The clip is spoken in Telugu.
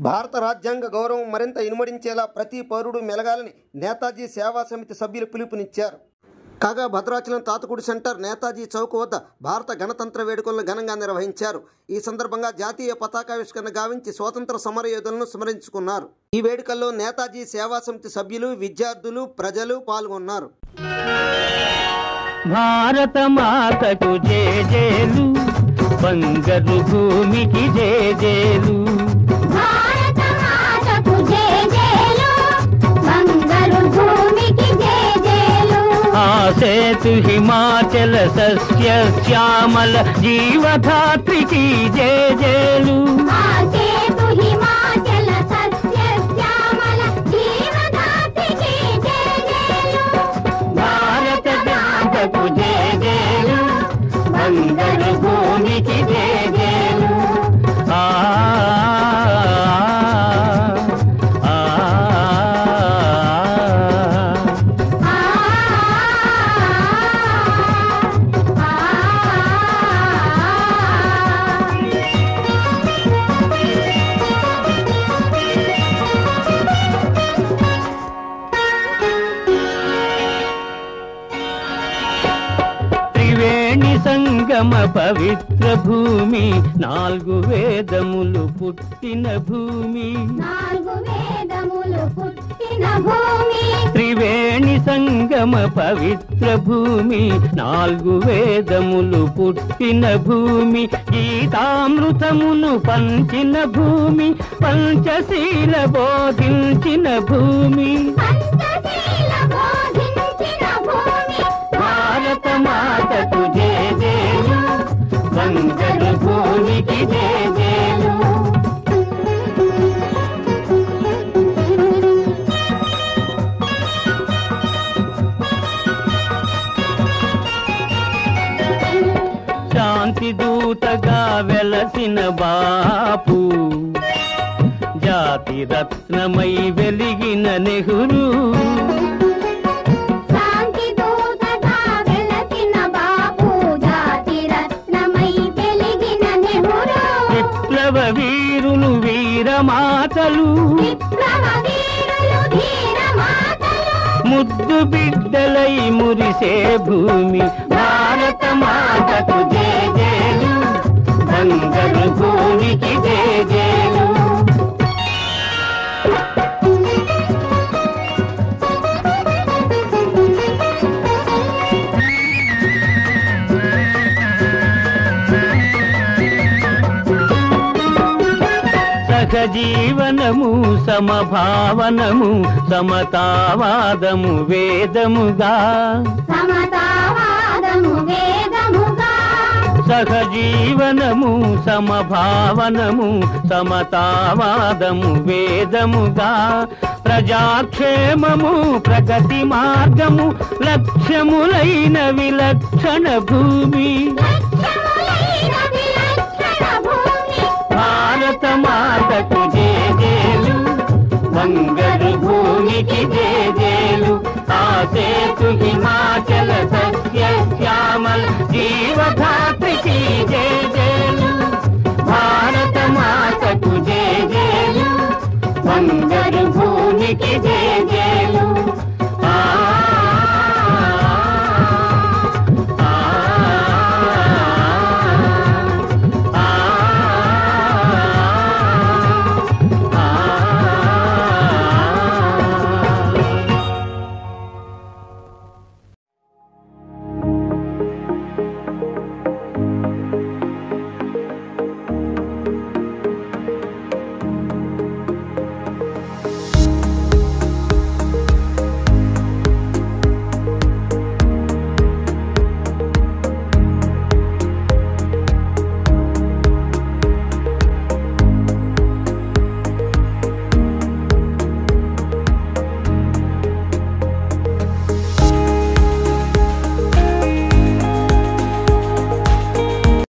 భారత రాజ్యాంగ గౌరవం మరింత ఇనుమడించేలా ప్రతి పౌరుడు మెలగాలని నేతాజీ సేవా సమితి సభ్యులు పిలుపునిచ్చారు. కాగా భద్రాచలం తాతకుడి సెంటర్ నేతాజీ చౌక్ వద్ద భారత గణతంత్ర వేడుకలను ఘనంగా నిర్వహించారు. ఈ సందర్భంగా జాతీయ పతాకావిష్కరణ గావించి స్వాతంత్ర సమరయోధులను స్మరించుకున్నారు. ఈ వేడుకల్లో నేతాజీ సేవా సమితి సభ్యులు, విద్యార్థులు, ప్రజలు పాల్గొన్నారు. భారత మాతకు జేజేలు, బంగారు భూమికి జేజేలు. భారత మాతకు జేజేలు, బంగారు భూమికి జేజేలు. ఆ సేతు హిమాచల సస్య శ్యామల జీవధాత్రికి జేజేలు. ఆ సేతు హిమాచల సస్య శ్యామల జీవధాత్రికి జేజేలు. భారత మాతకు జేజేలు, బంగారు భూమికి జేజేలు. ఆ సంగమ పవిత్ర భూమి, 4 వేదములు పుట్టిన భూమి. 4 వేదములు పుట్టిన భూమి. త్రివేణి సంగమ పవిత్ర భూమి, 4 వేదములు పుట్టిన భూమి. గీతామృతమును పంచిన భూమి, పంచశీల బోధించిన భూమి. భారత మాతకు జేజేలు, బంగారు భూమికి జేజేలు. శాంతి దూతగా వెలసిన బాపు, జాతి రత్నమై వెలిగిన నెహ్రూ. విప్లవ వీరులు వీరమాతలు, ముద్దు బిడ్డలై మురిసే భూమి. భారత మాతకు జేజేలు, బంగారు భూమికి జేజేలు. సహజీవనము, సమభావనము, సమతావాదము వేదముగా. సమతావాదము వేదముగా. సహజీవనము, సమభావనము, సమతావాదము వేదముగా. ప్రజాక్షేమము, ప్రగతి మార్గము, లక్ష్యములైన విలక్షణ భూమి. భారత మాతకు జేజేలు, బంగారు భూమికి జేజేలు. ఆ సేతు హిమాచల సస్య శ్యామల జీవధాత్రికి జేజేలు. భారత మాతకు జేజేలు, బంగారు భూమికి జేజేలు.